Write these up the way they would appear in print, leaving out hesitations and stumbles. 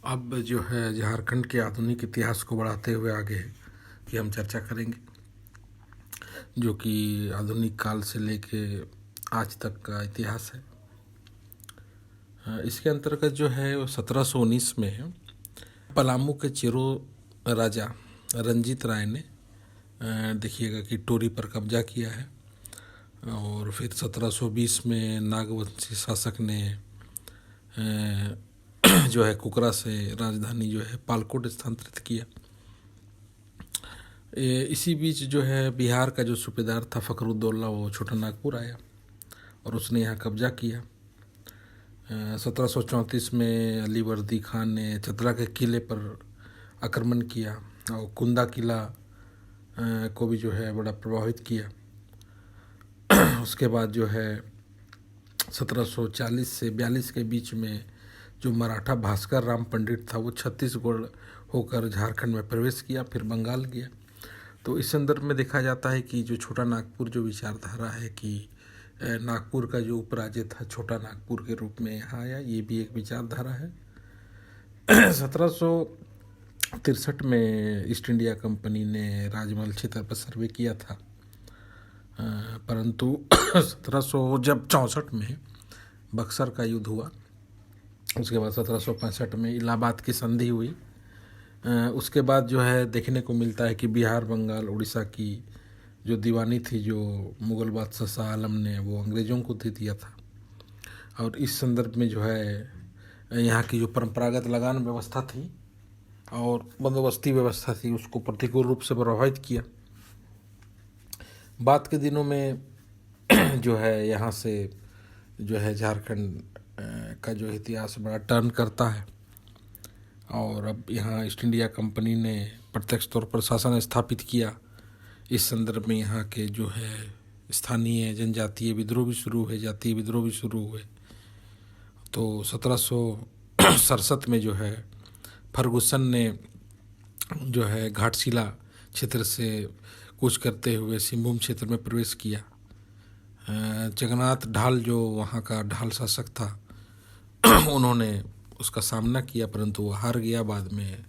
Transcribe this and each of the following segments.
अब जो है झारखंड के आधुनिक इतिहास को बढ़ाते हुए आगे की हम चर्चा करेंगे, जो कि आधुनिक काल से लेके आज तक का इतिहास है। इसके अंतर्गत जो है वो 1719 में है, पलामू के चिरो राजा रंजीत राय ने देखिएगा कि टोरी पर कब्जा किया है। और फिर 1720 में नागवंशी शासक ने जो है कुकरा से राजधानी जो है पालकोट स्थानांतरित किया। इसी बीच जो है बिहार का जो सूबेदार था फखरुद्दौला, वो छोटा नागपुर आया और उसने यहाँ कब्जा किया। 1734 में अली वर्दी खान ने चतरा के किले पर आक्रमण किया और कुंदा किला को भी जो है बड़ा प्रभावित किया। उसके बाद जो है 1740 से 42 के बीच में जो मराठा भास्कर राम पंडित था, वो छत्तीसगढ़ होकर झारखंड में प्रवेश किया, फिर बंगाल गया। तो इस संदर्भ में देखा जाता है कि जो छोटा नागपुर जो विचारधारा है कि नागपुर का जो उपराज्य था छोटा नागपुर के रूप में यहाँ आया, ये भी एक विचारधारा है। 1763 में ईस्ट इंडिया कंपनी ने राजमहल क्षेत्र पर सर्वे किया था, परंतु 1764 में बक्सर का युद्ध हुआ। उसके बाद 1765 में इलाहाबाद की संधि हुई। उसके बाद जो है देखने को मिलता है कि बिहार, बंगाल, उड़ीसा की जो दीवानी थी, जो मुग़ल बादशाह शाह आलम ने वो अंग्रेज़ों को दे दिया था। और इस संदर्भ में जो है यहाँ की जो परंपरागत लगान व्यवस्था थी और बंदोबस्ती व्यवस्था थी, उसको प्रतिकूल रूप से प्रभावित किया। बाद के दिनों में जो है यहाँ से जो है झारखंड का जो इतिहास बड़ा टर्न करता है और अब यहाँ ईस्ट इंडिया कंपनी ने प्रत्यक्ष तौर पर शासन स्थापित किया। इस संदर्भ में यहाँ के जो है स्थानीय जनजातीय विद्रोह भी शुरू हुए, जातीय विद्रोह भी शुरू हुए। तो 1767 में जो है फर्गुसन ने जो है घाटशिला क्षेत्र से कूच करते हुए सिंहभूम क्षेत्र में प्रवेश किया। जगन्नाथ ढाल जो वहाँ का ढाल शासक था, उन्होंने उसका सामना किया, परंतु वो हार गया। बाद में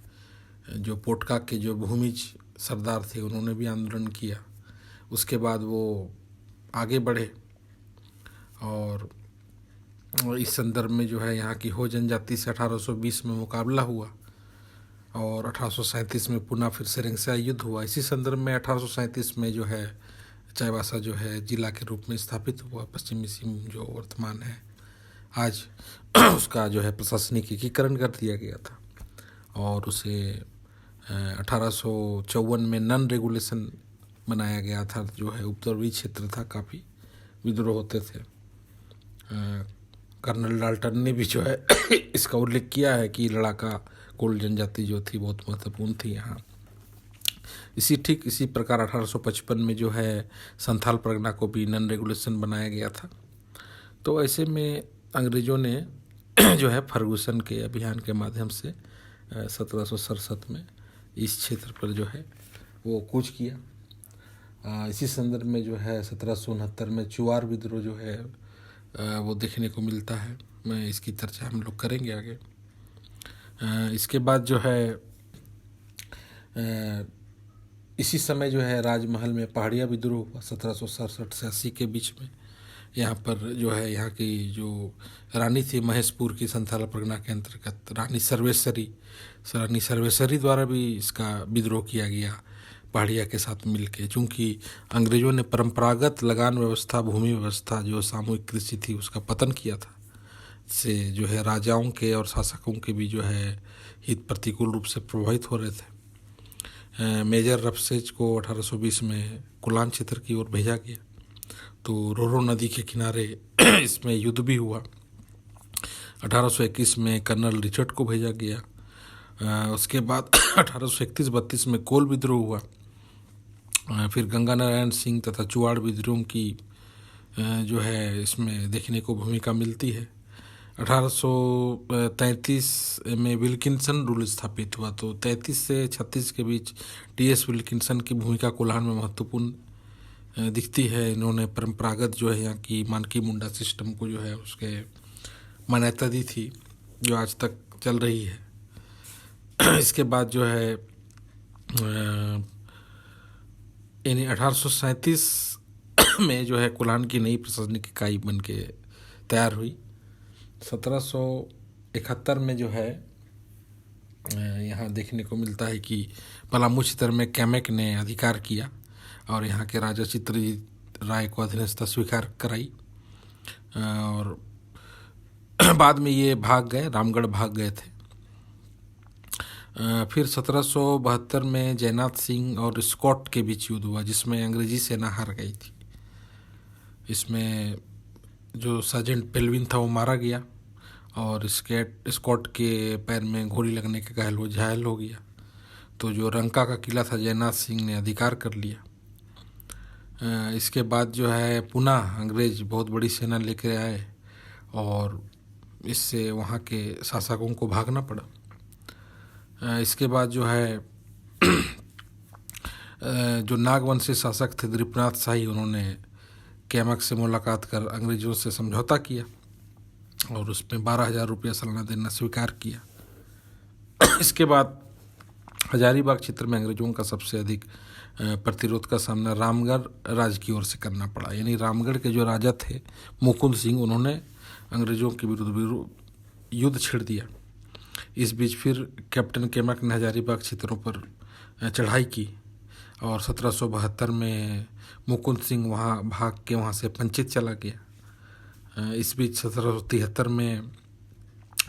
जो पोटका के जो भूमिज सरदार थे, उन्होंने भी आंदोलन किया। उसके बाद वो आगे बढ़े और इस संदर्भ में जो है यहाँ की हो जनजाति से 1820 में मुकाबला हुआ और 1837 में पुनः फिर से रिंगसा युद्ध हुआ। इसी संदर्भ में 1837 में जो है चाईबासा जो है जिला के रूप में स्थापित हुआ, पश्चिमी सिंहभूम जो वर्तमान है आज, उसका जो है प्रशासनिक एकीकरण कर दिया गया था। और उसे 1854 में नन रेगुलेशन बनाया गया था, जो है उपद्रवी क्षेत्र था, काफ़ी विद्रोह होते थे। कर्नल डाल्टन ने भी जो है इसका उल्लेख किया है कि लड़ाका कोल जनजाति जो थी बहुत महत्वपूर्ण थी यहाँ। ठीक इसी प्रकार 1855 में जो है संथाल परगना को भी नन रेगुलेशन बनाया गया था। तो ऐसे में अंग्रेज़ों ने जो है फर्गुसन के अभियान के माध्यम से 1767 में इस क्षेत्र पर जो है वो कूच किया। इसी संदर्भ में जो है 1769 में चुआर विद्रोह जो है वो देखने को मिलता है। मैं इसकी चर्चा हम लोग करेंगे आगे। इसके बाद जो है इसी समय जो है राजमहल में पहाड़िया विद्रोह हुआ 1767 से 80 के बीच में। यहाँ पर जो है यहाँ की जो रानी थी महेशपुर की संथाल परगना के अंतर्गत रानी सर्वेश्वरी द्वारा भी इसका विद्रोह किया गया पहाड़िया के साथ मिलके। चूँकि अंग्रेज़ों ने परंपरागत लगान व्यवस्था, भूमि व्यवस्था, जो सामूहिक कृषि थी, उसका पतन किया था, से जो है राजाओं के और शासकों के भी जो है हित प्रतिकूल रूप से प्रभावित हो रहे थे। मेजर रफसेज को 1820 में कोलान क्षेत्र की ओर भेजा गया। तो रोरो नदी के किनारे इसमें युद्ध भी हुआ। 1821 में कर्नल रिचर्ड को भेजा गया। उसके बाद 1831-32 में कोल विद्रोह हुआ। फिर गंगा नारायण सिंह तथा चुआड़ विद्रोह की जो है इसमें देखने को भूमिका मिलती है। 1833 में विल्किंसन रूल स्थापित हुआ। तो 33 से 36 के बीच टी.एस. विल्किंसन की भूमिका कोल्हान में महत्वपूर्ण दिखती है। इन्होंने परंपरागत जो है यहाँ की मानकी मुंडा सिस्टम को जो है उसके मान्यता दी थी, जो आज तक चल रही है। इसके बाद जो है यानी 1837 में जो है कोल्हान की नई प्रशासनिक इकाई बन के तैयार हुई। 1771 में जो है यहाँ देखने को मिलता है कि पलामू क्षेत्र में कैमेक ने अधिकार किया और यहाँ के राजा चित्रजीत राय को अधीनस्थता स्वीकार कराई। और बाद में ये भाग गए, रामगढ़ भाग गए थे। फिर 1772 में जयनाथ सिंह और स्कॉट के बीच युद्ध हुआ जिसमें अंग्रेजी सेना हार गई थी। इसमें जो सर्जेंट पेल्विन था वो मारा गया और स्कॉट के पैर में गोली लगने के घायल हो गया। तो जो रंका का किला था जयनाथ सिंह ने अधिकार कर लिया। इसके बाद जो है पुनः अंग्रेज बहुत बड़ी सेना लेकर आए और इससे वहाँ के शासकों को भागना पड़ा। इसके बाद जो है जो नागवंशी शासक थे द्रिपनाथ शाही, उन्होंने कैमक से मुलाकात कर अंग्रेजों से समझौता किया और उसमें 12,000 रुपया सालाना देना स्वीकार किया। इसके बाद हजारीबाग क्षेत्र में अंग्रेजों का सबसे अधिक प्रतिरोध का सामना रामगढ़ राज की ओर से करना पड़ा। यानी रामगढ़ के जो राजा थे मुकुंद सिंह, उन्होंने अंग्रेजों के विरुद्ध युद्ध छेड़ दिया। इस बीच फिर कैप्टन कैमक ने हजारीबाग क्षेत्रों पर चढ़ाई की और 1772 में मुकुंद सिंह भाग के वहाँ से पंचित चला गया। इस बीच 1773 में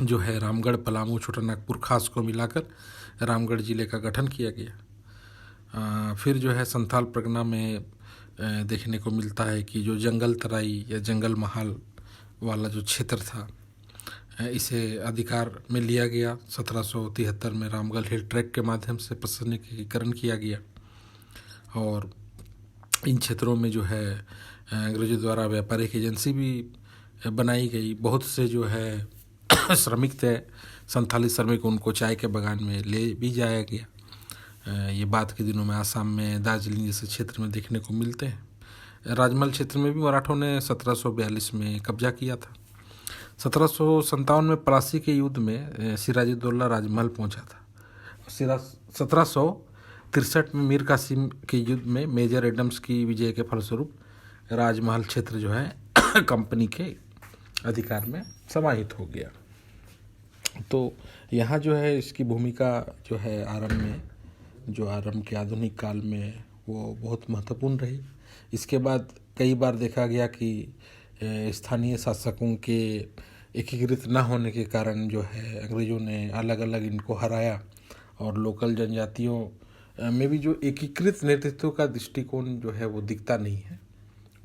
जो है रामगढ़, पलामू, छोटानागपुर खास को मिलाकर रामगढ़ जिले का गठन किया गया। फिर जो है संथाल परगना में देखने को मिलता है कि जो जंगल तराई या जंगल महाल वाला जो क्षेत्र था, इसे अधिकार में लिया गया। 1773 में रामगढ़ हिल ट्रैक के माध्यम से प्रशासनिकीकरण किया गया और इन क्षेत्रों में जो है अंग्रेजों द्वारा व्यापारिक एजेंसी भी बनाई गई। बहुत से जो है श्रमिक थे, संथाली श्रमिक, उनको चाय के बागान में ले भी जाया गया। ये बाद के दिनों में आसाम में दार्जिलिंग जैसे क्षेत्र में देखने को मिलते हैं। राजमहल क्षेत्र में भी मराठों ने 1742 में कब्जा किया था। 1757 में प्लासी के युद्ध में सिराजुद्दौला राजमहल पहुंचा था। 1763 में मीर कासिम के युद्ध में मेजर एडम्स की विजय के फलस्वरूप राजमहल क्षेत्र जो है कंपनी के अधिकार में समाहित हो गया। तो यहाँ जो है इसकी भूमिका जो है आरंभ के आधुनिक काल में वो बहुत महत्वपूर्ण रही। इसके बाद कई बार देखा गया कि स्थानीय शासकों के एकीकृत न होने के कारण जो है अंग्रेज़ों ने अलग अलग इनको हराया और लोकल जनजातियों में भी जो एकीकृत नेतृत्व का दृष्टिकोण जो है वो दिखता नहीं है,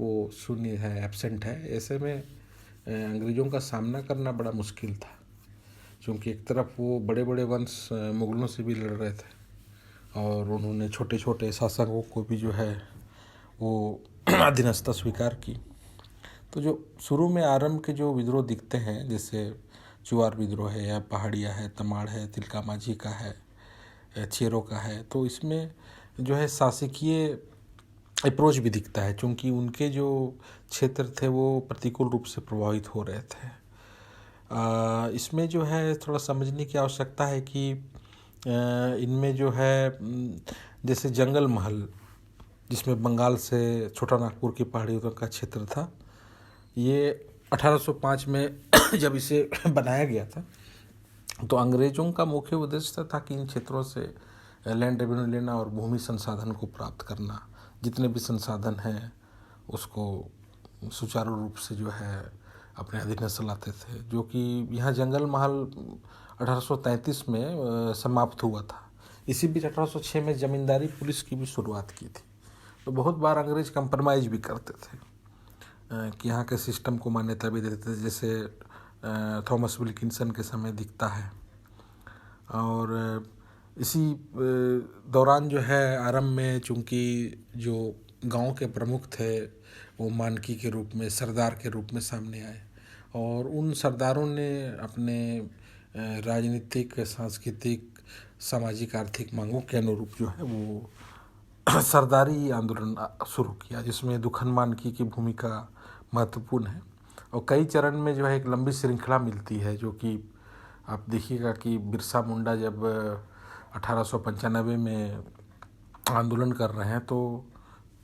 वो शून्य है, एब्सेंट है। ऐसे में अंग्रेज़ों का सामना करना बड़ा मुश्किल था, क्योंकि एक तरफ वो बड़े बड़े वंश मुगलों से भी लड़ रहे थे और उन्होंने छोटे छोटे शासकों को भी जो है वो अधीनस्थता स्वीकार की। तो जो शुरू में आरंभ के जो विद्रोह दिखते हैं, जैसे चुआर विद्रोह है या पहाड़िया है, तमाड़ है, तिलका माझी का है, चेरों का है, तो इसमें जो है शासकीय अप्रोच भी दिखता है, क्योंकि उनके जो क्षेत्र थे वो प्रतिकूल रूप से प्रभावित हो रहे थे। इसमें जो है थोड़ा समझने की आवश्यकता है कि इनमें जो है जैसे जंगल महल, जिसमें बंगाल से छोटानागपुर की पहाड़ियों का क्षेत्र था, ये 1805 में जब इसे बनाया गया था तो अंग्रेज़ों का मुख्य उद्देश्य था कि इन क्षेत्रों से लैंड रेवेन्यू लेना और भूमि संसाधन को प्राप्त करना, जितने भी संसाधन हैं उसको सुचारू रूप से जो है अपने अधीनस्थ लाते थे। जो कि यहाँ जंगल महल 1833 में समाप्त हुआ था। इसी बीच 1806 में ज़मींदारी पुलिस की भी शुरुआत की थी। तो बहुत बार अंग्रेज कंप्रोमाइज़ भी करते थे कि यहाँ के सिस्टम को मान्यता भी देते थे, जैसे थॉमस विल्किंसन के समय दिखता है। और इसी दौरान जो है आरंभ में चूँकि जो गांव के प्रमुख थे वो मानकी के रूप में, सरदार के रूप में सामने आए और उन सरदारों ने अपने राजनीतिक, सांस्कृतिक, सामाजिक, आर्थिक मांगों के अनुरूप जो है वो सरदारी आंदोलन शुरू किया, जिसमें दुखन मानकी की भूमिका महत्वपूर्ण है। और कई चरण में जो है एक लंबी श्रृंखला मिलती है, जो कि आप देखिएगा कि बिरसा मुंडा जब 1895 में आंदोलन कर रहे हैं। तो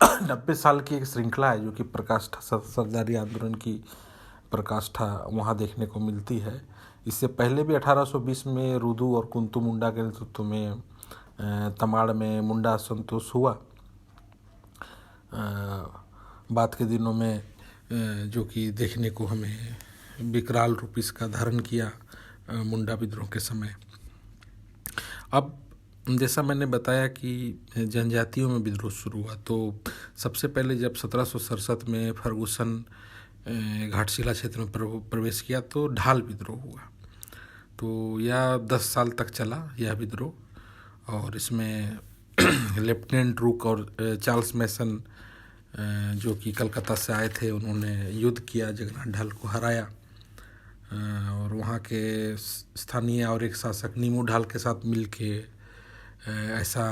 90 साल की एक श्रृंखला है जो कि प्रकाष्ठा सरदारी आंदोलन की प्रकाष्ठा वहाँ देखने को मिलती है। इससे पहले भी 1820 में रुदु और कुंतु मुंडा के नेतृत्व में तमाड़ में मुंडा असंतोष हुआ। बाद के दिनों में जो कि देखने को हमें विकराल रूप इसका धारण किया मुंडा विद्रोह के समय। अब जैसा मैंने बताया कि जनजातियों में विद्रोह शुरू हुआ, तो सबसे पहले जब 1767 में फर्गुसन घाटशिला क्षेत्र में प्रवेश किया तो ढाल विद्रोह हुआ। तो यह 10 साल तक चला यह विद्रोह, और इसमें लेफ्टिनेंट रूक और चार्ल्स मैसन जो कि कलकत्ता से आए थे, उन्होंने युद्ध किया, जगन्नाथ ढाल को हराया, और वहाँ के स्थानीय और एक शासक नीमू ढाल के साथ मिलके ऐसा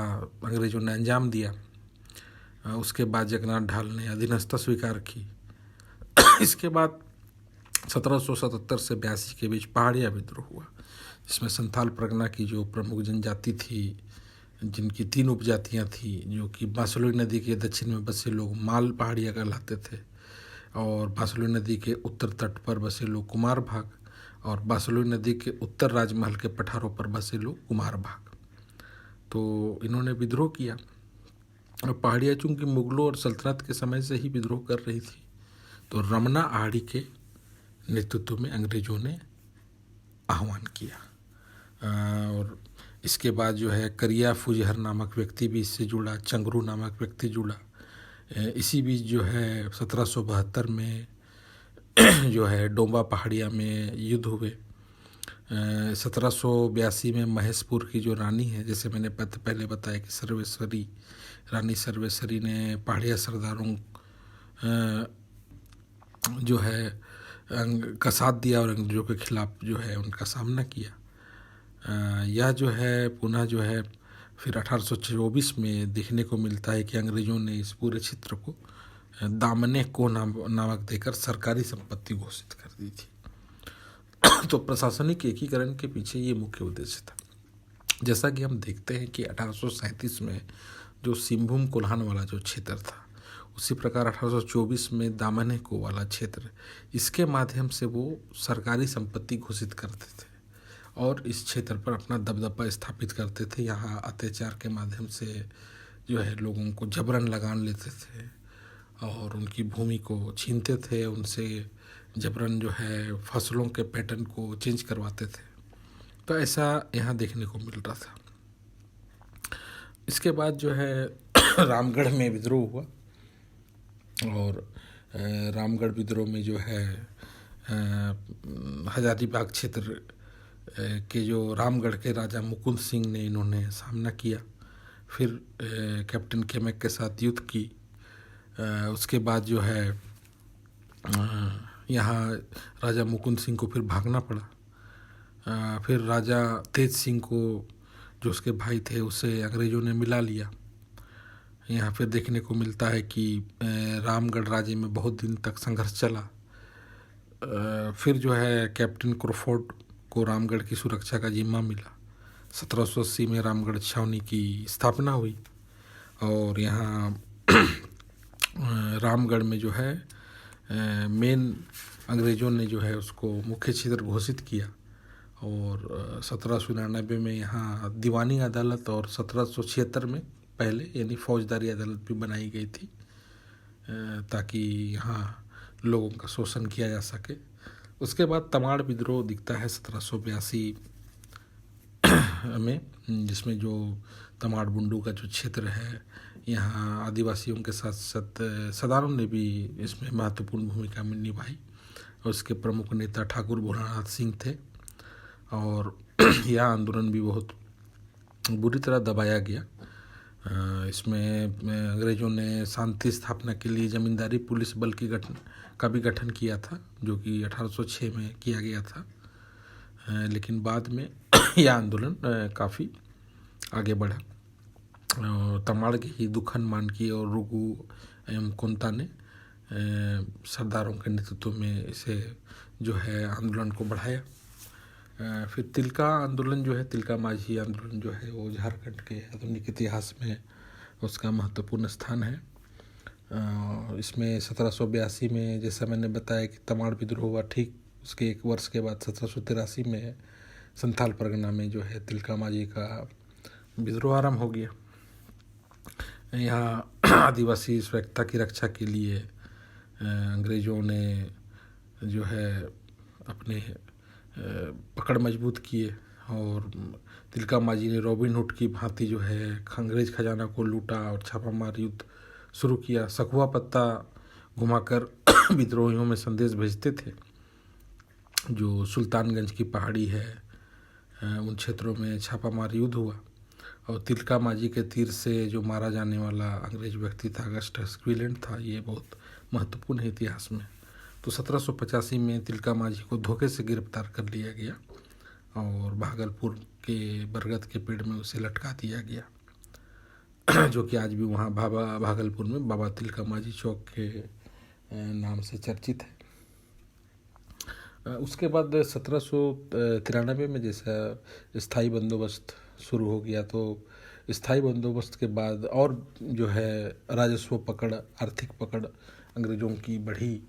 अंग्रेज़ों ने अंजाम दिया। उसके बाद जगन्नाथ ढाल ने अधीनस्था स्वीकार की। इसके बाद 1777 से 82 के बीच पहाड़िया विद्रोह हुआ, जिसमें संथाल परगना की जो प्रमुख जनजाति थी, जिनकी 3 उपजातियां थी, जो कि बांसलोई नदी के दक्षिण में बसे लोग माल पहाड़िया कहलाते थे, और बांसलोई नदी के उत्तर तट पर बसे लोग कुमार भाग, और बांसलोई नदी के उत्तर राजमहल के पठारों पर बसे लोग कुमार भाग। तो इन्होंने विद्रोह किया, और पहाड़िया चूँकि मुगलों और सल्तनत के समय से ही विद्रोह कर रही थी, तो रमना आड़ी के नेतृत्व में अंग्रेज़ों ने आह्वान किया। और इसके बाद जो है करिया फुजहर नामक व्यक्ति भी इससे जुड़ा, चंगरू नामक व्यक्ति जुड़ा। इसी बीच जो है 1772 में जो है डोंबा पहाड़िया में युद्ध हुए। 1782 में महेशपुर की जो रानी है, जैसे मैंने पहले बताया कि सर्वेश्वरी, रानी सर्वेश्वरी ने पहाड़िया सरदारों जो है का साथ दिया और अंग्रेज़ों के खिलाफ जो है उनका सामना किया। यह जो है पुनः जो है फिर 1824 में देखने को मिलता है कि अंग्रेज़ों ने इस पूरे क्षेत्र को दामने को नामक देकर सरकारी संपत्ति घोषित कर दी थी। तो प्रशासनिक एकीकरण के पीछे ये मुख्य उद्देश्य था। जैसा कि हम देखते हैं कि 1837 में जो सिंहभूम कोल्हान वाला जो क्षेत्र था, उसी प्रकार 1824 में दामने को वाला क्षेत्र, इसके माध्यम से वो सरकारी संपत्ति घोषित करते थे और इस क्षेत्र पर अपना दबदबा स्थापित करते थे। यहाँ अत्याचार के माध्यम से जो है लोगों को जबरन लगान लेते थे और उनकी भूमि को छीनते थे, उनसे जबरन जो है फसलों के पैटर्न को चेंज करवाते थे। तो ऐसा यहाँ देखने को मिल रहा था। इसके बाद जो है रामगढ़ में विद्रोह हुआ, और रामगढ़ विद्रोह में जो है हजारीबाग क्षेत्र के जो रामगढ़ के राजा मुकुंद सिंह ने इन्होंने सामना किया। फिर कैप्टन केमेक के साथ युद्ध की। उसके बाद जो है यहाँ राजा मुकुंद सिंह को फिर भागना पड़ा। फिर राजा तेज सिंह को, जो उसके भाई थे, उसे अंग्रेज़ों ने मिला लिया। यहाँ फिर देखने को मिलता है कि रामगढ़ राज्य में बहुत दिन तक संघर्ष चला। फिर जो है कैप्टन क्रोफोर्ड को रामगढ़ की सुरक्षा का जिम्मा मिला। 1780 में रामगढ़ छावनी की स्थापना हुई और यहाँ रामगढ़ में जो है मेन अंग्रेज़ों ने जो है उसको मुख्य क्षेत्र घोषित किया। और 1799 में यहाँ दीवानी अदालत और 1776 में पहले यानी फौजदारी अदालत भी बनाई गई थी ताकि यहाँ लोगों का शोषण किया जा सके। उसके बाद तमाड़ विद्रोह दिखता है 1782 में, जिसमें जो तमाड़ बुंडू का जो क्षेत्र है, यहाँ आदिवासियों के साथ साथ सदानों ने भी इसमें महत्वपूर्ण भूमिका निभाई और उसके प्रमुख नेता ठाकुर भोलानाथ सिंह थे। और यह आंदोलन भी बहुत बुरी तरह दबाया गया। इसमें अंग्रेज़ों ने शांति स्थापना के लिए जमींदारी पुलिस बल का भी गठन किया था, जो कि 1806 में किया गया था। लेकिन बाद में यह आंदोलन काफ़ी आगे बढ़ा। तमाड़ के ही दुखन मानकी और रुगु एवं कोंता ने सरदारों के नेतृत्व में इसे जो है आंदोलन को बढ़ाया। फिर तिलका आंदोलन जो है, तिलका माझी आंदोलन जो है, वो झारखंड के आधुनिक इतिहास में उसका महत्वपूर्ण स्थान है। इसमें 1782 में, जैसा मैंने बताया कि तमाड़ विद्रोह हुआ, ठीक उसके 1 वर्ष के बाद 1783 में संथाल परगना में जो है तिलका माझी का विद्रोह आरंभ हो गया। यहाँ आदिवासी स्वैच्छता की रक्षा के लिए अंग्रेज़ों ने जो है अपने पकड़ मजबूत किए और तिलका माझी ने रॉबिन हुड की भांति जो है अंग्रेज खजाना को लूटा और छापामार युद्ध शुरू किया। सखुआ पत्ता घुमाकर विद्रोहियों में संदेश भेजते थे। जो सुल्तानगंज की पहाड़ी है, उन क्षेत्रों में छापामार युद्ध हुआ और तिलका माझी के तीर से जो मारा जाने वाला अंग्रेज व्यक्ति था अगस्टस क्विलेंट था। ये बहुत महत्वपूर्ण है इतिहास में। तो 1785 में तिलका माझी को धोखे से गिरफ्तार कर लिया गया और भागलपुर के बरगद के पेड़ में उसे लटका दिया गया, जो कि आज भी वहाँ भागलपुर में बाबा तिलका माझी चौक के नाम से चर्चित है। उसके बाद 1793 में जैसा स्थायी बंदोबस्त शुरू हो गया, तो स्थायी बंदोबस्त के बाद और जो है राजस्व पकड़, आर्थिक पकड़ अंग्रेज़ों की बढ़ी।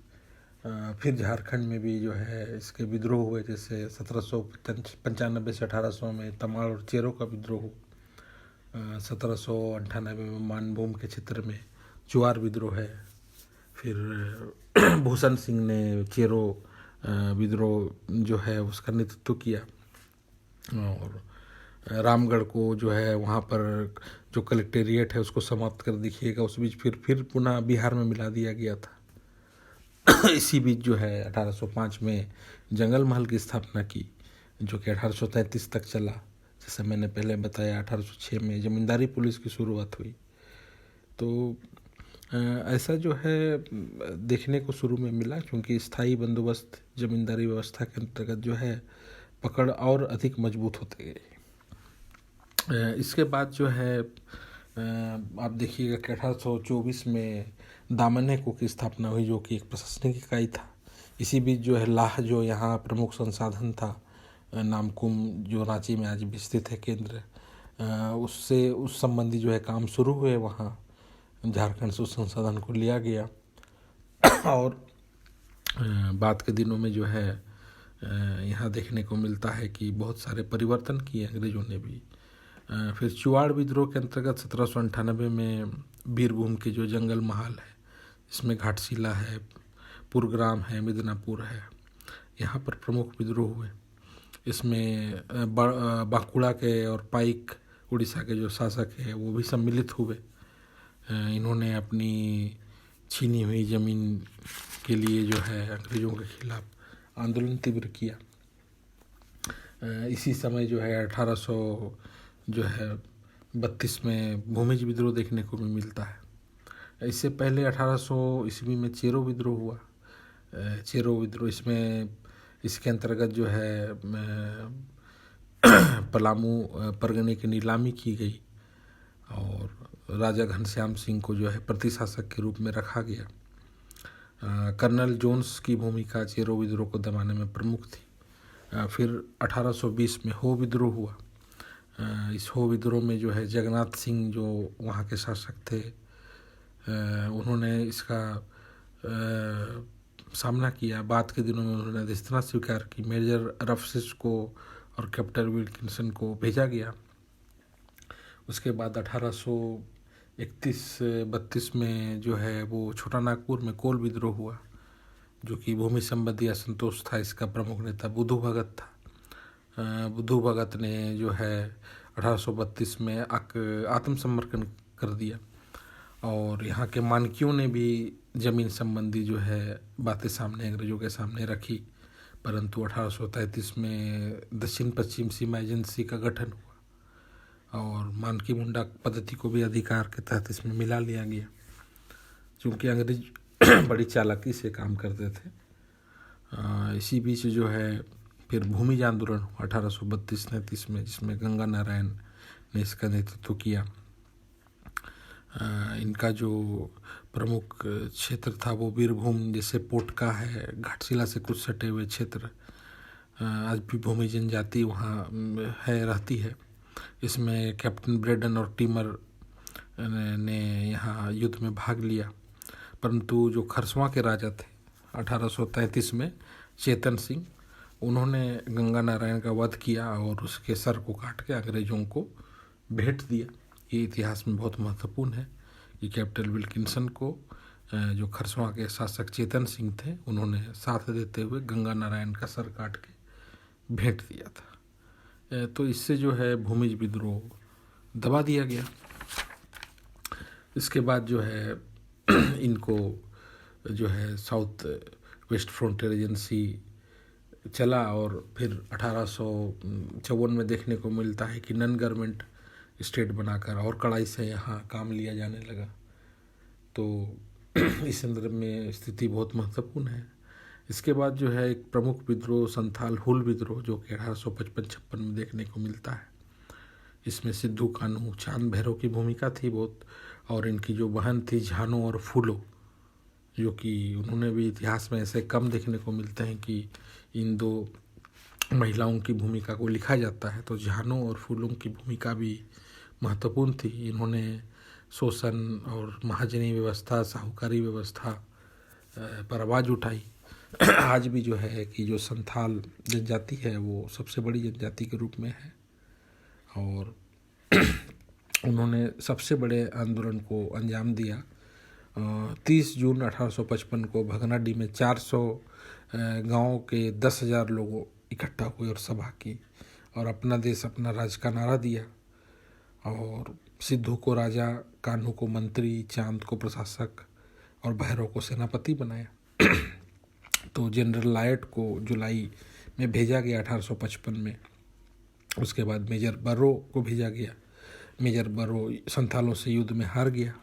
फिर झारखंड में भी जो है इसके विद्रोह हुए, जैसे 1795 से 1800 में तमाड़ और चेरो का विद्रोह हुआ। 1798 में मानभूम के क्षेत्र में चुआर विद्रोह है। फिर भूषण सिंह ने चेरो विद्रोह जो है उसका नेतृत्व किया और रामगढ़ को जो है वहाँ पर जो कलेक्टेरिएट है उसको समाप्त कर दिखिएगा। उस बीच फिर पुनः बिहार में मिला दिया गया था। इसी बीच जो है 1805 में जंगल महल की स्थापना की, जो कि 1833 तक चला। जैसे मैंने पहले बताया 1806 में जमींदारी पुलिस की शुरुआत हुई। तो ऐसा जो है देखने को शुरू में मिला, क्योंकि स्थायी बंदोबस्त जमींदारी व्यवस्था के अंतर्गत जो है पकड़ और अधिक मजबूत होते गए। इसके बाद जो है आप देखिएगा कि 1824 में दामनेको की स्थापना हुई, जो कि एक प्रशासनिक इकाई था। इसी बीच जो है लाह, जो यहाँ प्रमुख संसाधन था, नामकुम जो रांची में आज भी स्थित है केंद्र, उससे उस संबंधी जो है काम शुरू हुए। वहाँ झारखंड से उस संसाधन को लिया गया और बाद के दिनों में जो है यहाँ देखने को मिलता है कि बहुत सारे परिवर्तन किए अंग्रेज़ों ने भी। फिर चुआड़ विद्रोह के अंतर्गत 1798 में बीरभूम के जो जंगल महल है, इसमें घाटशिला है, पुरग्राम है, मिदनापुर है, यहाँ पर प्रमुख विद्रोह हुए। इसमें बांकुड़ा के और पाइक उड़ीसा के जो शासक है वो भी सम्मिलित हुए। इन्होंने अपनी छीनी हुई ज़मीन के लिए जो है अंग्रेज़ों के खिलाफ आंदोलन तीव्र किया। इसी समय जो है 1832 में भूमिज विद्रोह देखने को भी मिलता है। इससे पहले 1800 ईस्वी में चेरो विद्रोह हुआ। चेरो विद्रोह इसके अंतर्गत जो है पलामू परगने की नीलामी की गई और राजा घनश्याम सिंह को जो है प्रतिशासक के रूप में रखा गया। कर्नल जोन्स की भूमिका चेरो विद्रोह को दबाने में प्रमुख थी। फिर 1820 में हो विद्रोह हुआ। इस हो विद्रोह में जो है जगन्नाथ सिंह जो वहाँ के शासक थे, उन्होंने इसका सामना किया। बाद के दिनों में उन्होंने अधिष्ठाना स्वीकार की। मेजर रफसिस को और कैप्टन विल्किंसन को भेजा गया। उसके बाद 1831-32 में जो है वो छोटा नागपुर में कोल विद्रोह हुआ, जो कि भूमि संबंधी असंतोष था। इसका प्रमुख नेता बुद्धू भगत था। बुद्धू भगत ने जो है 1832 में आत्मसमर्पण कर दिया और यहाँ के मानकियों ने भी ज़मीन संबंधी जो है बातें सामने अंग्रेज़ों के सामने रखी। परंतु 1833 में दक्षिण पश्चिम सीमा एजेंसी का गठन हुआ और मानकी मुंडा पद्धति को भी अधिकार के तहत इसमें मिला लिया गया, क्योंकि अंग्रेज बड़ी चालाकी से काम करते थे। इसी बीच जो है फिर भूमिज आंदोलन हुआ 1832-33 में, जिसमें गंगा नारायण ने इसका नेतृत्व किया। इनका जो प्रमुख क्षेत्र था वो बीरभूम, जैसे पोटका है, घाटशिला से कुछ सटे हुए क्षेत्र, आज भी भूमि जनजाति वहाँ है, रहती है। इसमें कैप्टन ब्रेडन और टीमर ने यहाँ युद्ध में भाग लिया, परंतु जो खरसवां के राजा थे 1833 में चेतन सिंह, उन्होंने गंगा नारायण का वध किया और उसके सर को काट के अंग्रेज़ों को भेंट दिया। ये इतिहास में बहुत महत्वपूर्ण है कि कैप्टन विल्किंसन को जो खरसवां के शासक चेतन सिंह थे, उन्होंने साथ देते हुए गंगा नारायण का सर काट के भेंट दिया था। तो इससे जो है भूमिज विद्रोह दबा दिया गया। इसके बाद जो है इनको जो है साउथ वेस्ट फ्रंटियर एजेंसी चला और फिर 1854 में देखने को मिलता है कि नॉन गवर्नमेंट स्टेट बनाकर और कड़ाई से यहाँ काम लिया जाने लगा। तो इस संदर्भ में स्थिति बहुत महत्वपूर्ण है। इसके बाद जो है एक प्रमुख विद्रोह संथाल हुल विद्रोह, जो कि 1855-56 में देखने को मिलता है। इसमें सिद्धू कान्हू चांद भैरव की भूमिका थी बहुत, और इनकी जो बहन थी झानो और फूलो, जो कि उन्होंने भी इतिहास में ऐसे कम देखने को मिलते हैं कि इन दो महिलाओं की भूमिका को लिखा जाता है। तो झानो और फूलों की भूमिका भी महत्वपूर्ण थी। इन्होंने शोषण और महाजनी व्यवस्था, साहूकारी व्यवस्था पर आवाज़ उठाई। आज भी जो है कि जो संथाल जनजाति है वो सबसे बड़ी जनजाति के रूप में है, और उन्होंने सबसे बड़े आंदोलन को अंजाम दिया। 30 जून 1855 को भगनाडी में 400 गाँव के 10,000 लोग इकट्ठा हुए और सभा की और अपना देश अपना राज का नारा दिया। और सिद्धू को राजा, कान्हू को मंत्री, चांद को प्रशासक और भैरव को सेनापति बनाया। तो जनरल लायड को जुलाई में भेजा गया 1855 में। उसके बाद मेजर बरो को भेजा गया। मेजर बरो संथालों से युद्ध में हार गया।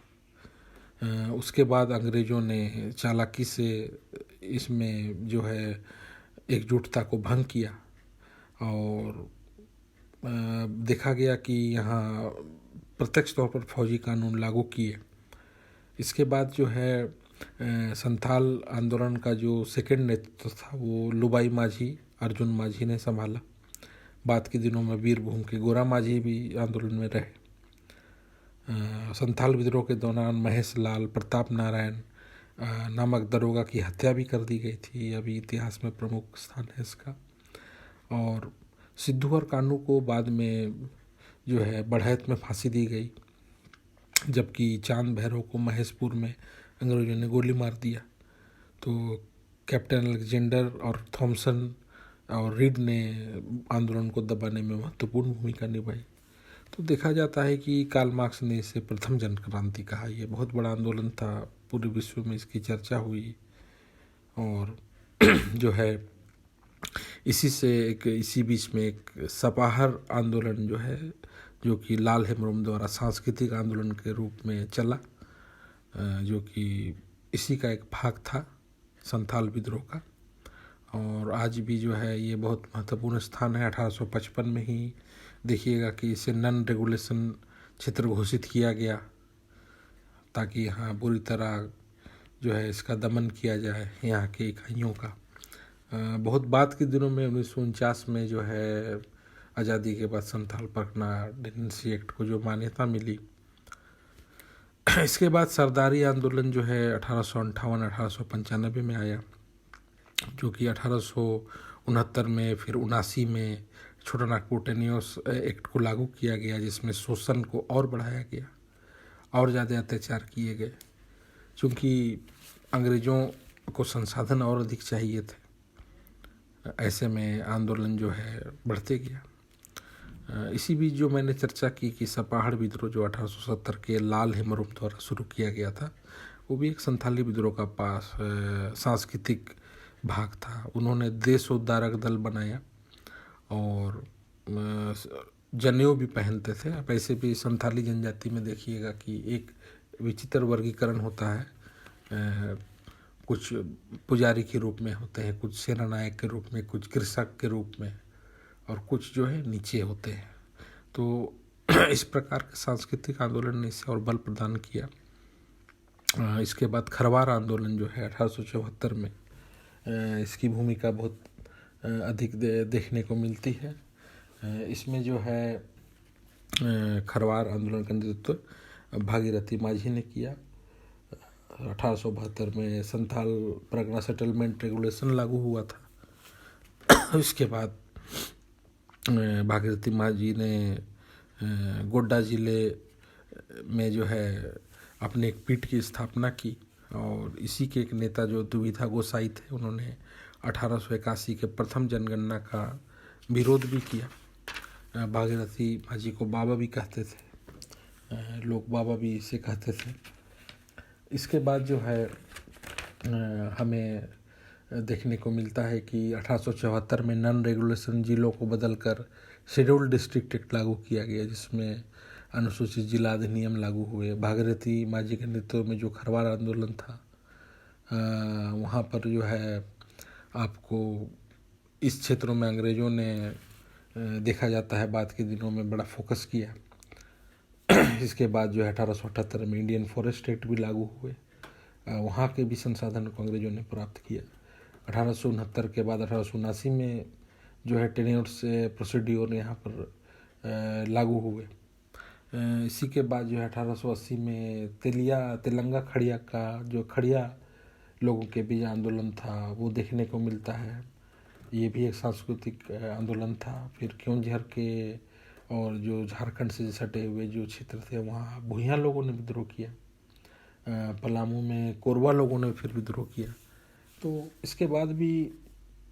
उसके बाद अंग्रेज़ों ने चालाकी से इसमें जो है एकजुटता को भंग किया और देखा गया कि यहाँ प्रत्यक्ष तौर पर फौजी कानून लागू किए। इसके बाद जो है संथाल आंदोलन का जो सेकंड नेतृत्व था वो लुबाई माझी, अर्जुन माझी ने संभाला। बाद के दिनों में वीरभूम के गोरा माझी भी आंदोलन में रहे। संथाल विद्रोह के दौरान महेश लाल प्रताप नारायण नामक दरोगा की हत्या भी कर दी गई थी। अभी इतिहास में प्रमुख स्थान है इसका। और सिद्धू और कान्हू को बाद में जो है बढ़ैत में फांसी दी गई, जबकि चांद भैरव को महेशपुर में अंग्रेजों ने गोली मार दिया। तो कैप्टन अलेक्जेंडर और थॉमसन और रीड ने आंदोलन को दबाने में महत्वपूर्ण भूमिका निभाई। तो देखा जाता है कि कार्ल मार्क्स ने इसे प्रथम जन क्रांति कहा। ये बहुत बड़ा आंदोलन था, पूरे विश्व में इसकी चर्चा हुई। और जो है इसी बीच में एक सपाहर आंदोलन जो है, जो कि लाल हेमरम द्वारा सांस्कृतिक आंदोलन के रूप में चला, जो कि इसी का एक भाग था संथाल विद्रोह का। और आज भी जो है ये बहुत महत्वपूर्ण स्थान है। 1855 में ही देखिएगा कि इसे नॉन रेगुलेशन क्षेत्र घोषित किया गया, ताकि यहाँ बुरी तरह जो है इसका दमन किया जाए यहाँ के इकाइयों का। बहुत बाद के दिनों में 1949 में जो है आज़ादी के बाद संथाल परगना डिनेंसी एक्ट को जो मान्यता मिली। इसके बाद सरदारी आंदोलन जो है 1858-1895 में आया, जो कि 1869 में फिर 79 में छोटा नागपुर टेनियोस एक्ट को लागू किया गया, जिसमें शोषण को और बढ़ाया गया और ज़्यादा अत्याचार किए गए, क्योंकि अंग्रेज़ों को संसाधन और अधिक चाहिए थे। ऐसे में आंदोलन जो है बढ़ते गया। इसी बीच जो मैंने चर्चा की कि सपाहड़ विद्रोह जो 1870 के लाल हेमरम द्वारा शुरू किया गया था, वो भी एक संथाली विद्रोह का पास सांस्कृतिक भाग था। उन्होंने देश उद्धारक दल बनाया और जनेऊ भी पहनते थे। आप ऐसे भी संथाली जनजाति में देखिएगा कि एक विचित्र वर्गीकरण होता है। कुछ पुजारी के रूप में होते हैं, कुछ सेना नायक के रूप में, कुछ कृषक के रूप में, और कुछ जो है नीचे होते हैं। तो इस प्रकार के सांस्कृतिक आंदोलन ने इसे और बल प्रदान किया। इसके बाद खरवार आंदोलन जो है 1874 में, इसकी भूमिका बहुत अधिक देखने को मिलती है। इसमें जो है खरवार आंदोलन का नेतृत्व भागीरथी माझी ने किया। 1872 में संथाल परगना सेटलमेंट रेगुलेशन लागू हुआ था। उसके बाद भागीरथी माझी ने गोड्डा ज़िले में जो है अपने एक पीठ की स्थापना की और इसी के एक नेता जो दुविधा गोसाई थे, उन्होंने 1881 के प्रथम जनगणना का विरोध भी किया। भागीरथी माझी को बाबा भी कहते थे, लोग बाबा भी इसे कहते थे। इसके बाद जो है हमें देखने को मिलता है कि 1874 में नॉन रेगुलेशन जिलों को बदलकर शेड्यूल्ड डिस्ट्रिक्ट एक्ट लागू किया गया, जिसमें अनुसूचित जिला अधिनियम लागू हुए। भागीरथी माझी के नेतृत्व में जो खरवार आंदोलन था, वहाँ पर जो है आपको इस क्षेत्रों में अंग्रेज़ों ने देखा जाता है बाद के दिनों में बड़ा फोकस किया। इसके बाद जो है 1878 में इंडियन फॉरेस्ट एक्ट भी लागू हुए। वहाँ के भी संसाधन को अंग्रेज़ों ने प्राप्त किया। 1869 के बाद 1879 में जो है टेन्योर्स प्रोसीड्योर यहाँ पर लागू हुए। इसी के बाद जो है 1880 में तेलंगा खड़िया का जो खड़िया लोगों के बीच आंदोलन था वो देखने को मिलता है। ये भी एक सांस्कृतिक आंदोलन था। फिर क्योंझर के और जो झारखंड से सटे हुए जो क्षेत्र थे वहाँ भूइयाँ लोगों ने विद्रोह किया। पलामू में कोरवा लोगों ने फिर विद्रोह किया। तो इसके बाद भी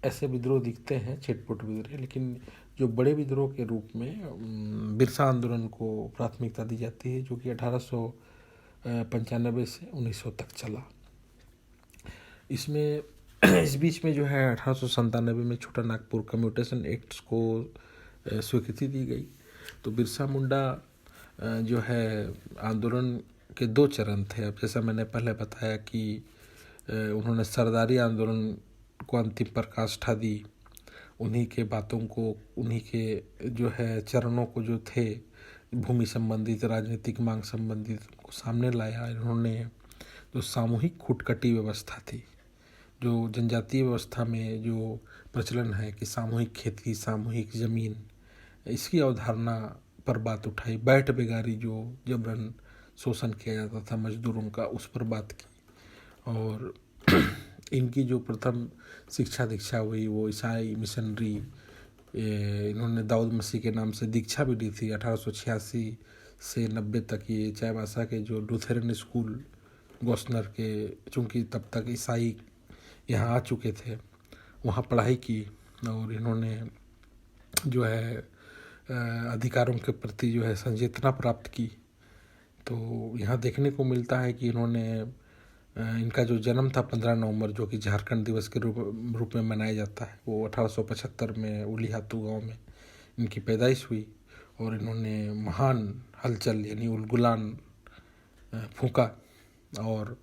ऐसे विद्रोह दिखते हैं, छिटपुट विद्रोह, लेकिन जो बड़े विद्रोह के रूप में बिरसा आंदोलन को प्राथमिकता दी जाती है, जो कि 1895 से 1900 तक चला। इसमें इस बीच में जो है 1897 में छोटा नागपुर कम्यूटेशन एक्ट्स को स्वीकृति दी गई। तो बिरसा मुंडा जो है आंदोलन के 2 चरण थे। अब जैसा मैंने पहले बताया कि उन्होंने सरदारी आंदोलन को अंतिम पराकाष्ठा दी, उन्हीं के बातों को, उन्हीं के जो है चरणों को जो थे भूमि संबंधित, राजनीतिक मांग संबंधित, को सामने लाया। इन्होंने जो सामूहिक खुटकटी व्यवस्था थी, जो जनजातीय व्यवस्था में जो प्रचलन है कि सामूहिक खेती, सामूहिक ज़मीन, इसकी अवधारणा पर बात उठाई। बैठ बेगारी जो जबरन शोषण किया जाता था मजदूरों का, उस पर बात की। और इनकी जो प्रथम शिक्षा दीक्षा हुई वो ईसाई मिशनरी, इन्होंने दाऊद मसीह के नाम से दीक्षा भी दी थी। 1886 से 90 तक ये चाईबासा के जो लूथरन स्कूल गोस्नर के, चूँकि तब तक ईसाई यहाँ आ चुके थे, वहाँ पढ़ाई की और इन्होंने जो है अधिकारों के प्रति जो है संचेतना प्राप्त की। तो यहाँ देखने को मिलता है कि इन्होंने इनका जो जन्म था 15 नवंबर, जो कि झारखंड दिवस के रूप में मनाया जाता है, वो 1875 में उलीहातू गांव में इनकी पैदाइश हुई। और इन्होंने महान हलचल यानी उलगुलान फूंका और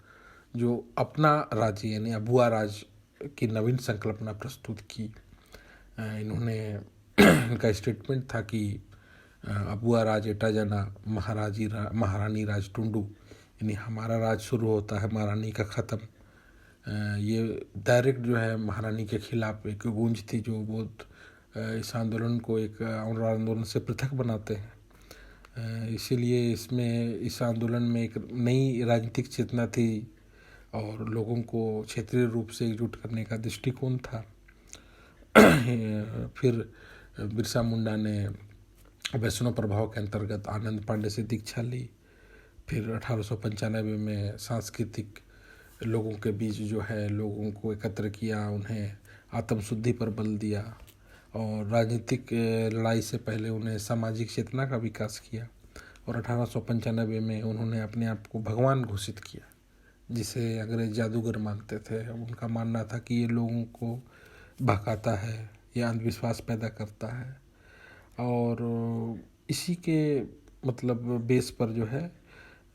जो अपना राज्य यानी अबुआ राज की नवीन संकल्पना प्रस्तुत की। इन्होंने इनका स्टेटमेंट था कि अबुआ राज एटा जना महारानी राज टुंडू, यानी हमारा राज शुरू होता है, महारानी का ख़त्म। ये डायरेक्ट जो है महारानी के खिलाफ एक गूंज थी, जो बहुत इस आंदोलन को एक और आंदोलन से पृथक बनाते हैं। इसीलिए इसमें इस आंदोलन में एक नई राजनीतिक चेतना थी और लोगों को क्षेत्रीय रूप से एकजुट करने का दृष्टिकोण था। फिर बिरसा मुंडा ने वैष्णव प्रभाव के अंतर्गत आनंद पांडे से दीक्षा ली। फिर 1895 में सांस्कृतिक लोगों के बीच जो है लोगों को एकत्र किया, उन्हें आत्मशुद्धि पर बल दिया और राजनीतिक लड़ाई से पहले उन्हें सामाजिक चेतना का विकास किया। और 1895 में उन्होंने अपने आप को भगवान घोषित किया, जिसे अंग्रेज जादूगर मानते थे। उनका मानना था कि ये लोगों को भड़काता है, ये अंधविश्वास पैदा करता है। और इसी के मतलब बेस पर जो है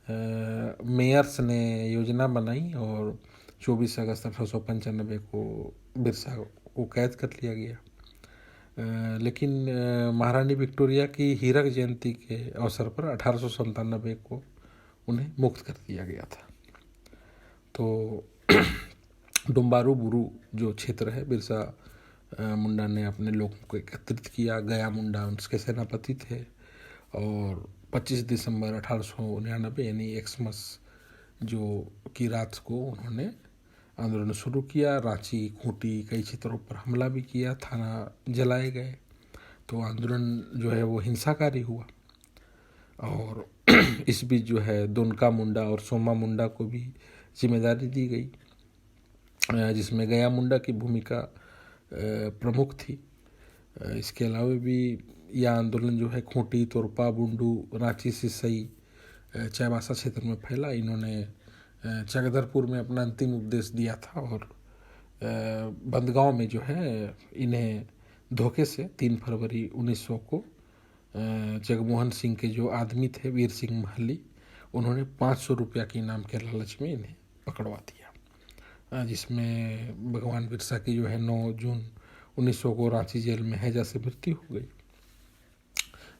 मेयर्स ने योजना बनाई और 24 अगस्त 1895 को बिरसा को कैद कर लिया गया। लेकिन महारानी विक्टोरिया की हीरक जयंती के अवसर पर 1897 को उन्हें मुक्त कर दिया गया था। तो डुम्बारू बुरू जो क्षेत्र है बिरसा मुंडा ने अपने लोगों को एकत्रित किया। गया मुंडा उसके सेनापति थे और 25 दिसंबर 1899 यानी एक्समस जो की रात को उन्होंने आंदोलन शुरू किया। रांची, खूंटी कई क्षेत्रों पर हमला भी किया, थाना जलाए गए। तो आंदोलन जो है वो हिंसाकारी हुआ और इस बीच जो है दुनका मुंडा और सोमा मुंडा को भी जिम्मेदारी दी गई, जिसमें गया मुंडा की भूमिका प्रमुख थी। इसके अलावा भी यह आंदोलन जो है खूंटी, तोरपा, बुंडू, रांची, सिसई, चाईबासा क्षेत्र में फैला। इन्होंने चकधरपुर में अपना अंतिम उपदेश दिया था और बंदगांव में जो है इन्हें धोखे से 3 फरवरी 1900 को जगमोहन सिंह के जो आदमी थे वीर सिंह महली, उन्होंने 500 रुपया के इनाम के लालच में इन्हें पकड़वा दिया, जिसमें भगवान बिरसा की जो है 9 जून 1900 को रांची जेल में हैजा से मृत्यु हो गई।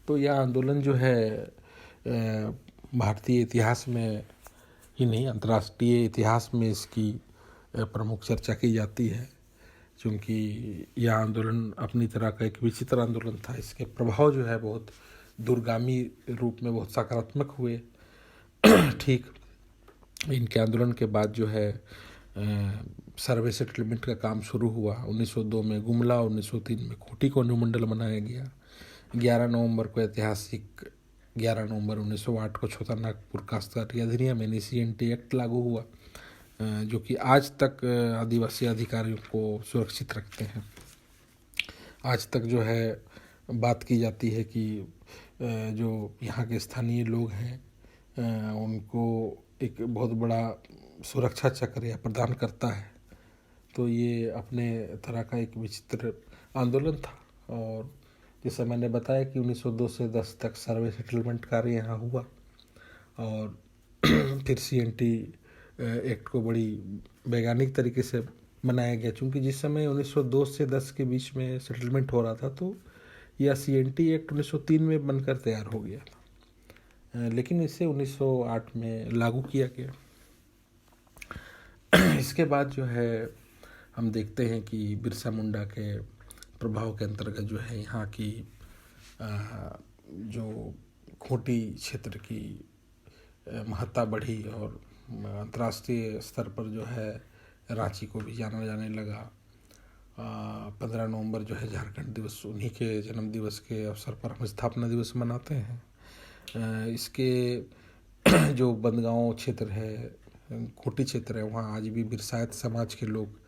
तो यह आंदोलन जो है भारतीय इतिहास में ही नहीं, अंतर्राष्ट्रीय इतिहास में इसकी प्रमुख चर्चा की जाती है, क्योंकि यह आंदोलन अपनी तरह का एक विचित्र आंदोलन था। इसके प्रभाव जो है बहुत दूरगामी रूप में बहुत सकारात्मक हुए। ठीक इनके आंदोलन के बाद जो है सर्वे सेटलमेंट का काम शुरू हुआ। 1902 में गुमला, 1903 में खूंटी को अनुमंडल बनाया गया। 11 नवंबर को ऐतिहासिक 11 नवंबर 1908 को छोटा नागपुर काश्तकारी अधिनियम यानी CNT एक्ट लागू हुआ, जो कि आज तक आदिवासी अधिकारियों को सुरक्षित रखते हैं। आज तक जो है बात की जाती है कि जो यहाँ के स्थानीय लोग हैं उनको एक बहुत बड़ा सुरक्षा चक्र यह प्रदान करता है। तो ये अपने तरह का एक विचित्र आंदोलन था और जैसा मैंने बताया कि 1902 से 10 तक सर्वे सेटलमेंट कार्य यहाँ हुआ और फिर CNT एक्ट को बड़ी वैज्ञानिक तरीके से मनाया गया, क्योंकि जिस समय 1902 से 10 के बीच में सेटलमेंट हो रहा था तो यह CNT एक्ट 1903 में बनकर तैयार हो गया था, लेकिन इसे 1908 में लागू किया गया। इसके बाद जो है हम देखते हैं कि बिरसा मुंडा के प्रभाव के अंतर्गत जो है यहाँ की जो खूंटी क्षेत्र की महत्ता बढ़ी और अंतर्राष्ट्रीय स्तर पर जो है रांची को भी जाना जाने लगा। 15 नवंबर जो है झारखंड दिवस, उन्हीं के जन्म दिवस के अवसर पर हम स्थापना दिवस मनाते हैं। इसके जो बंदगांव क्षेत्र है, खूंटी क्षेत्र है, वहाँ आज भी बिरसायत समाज के लोग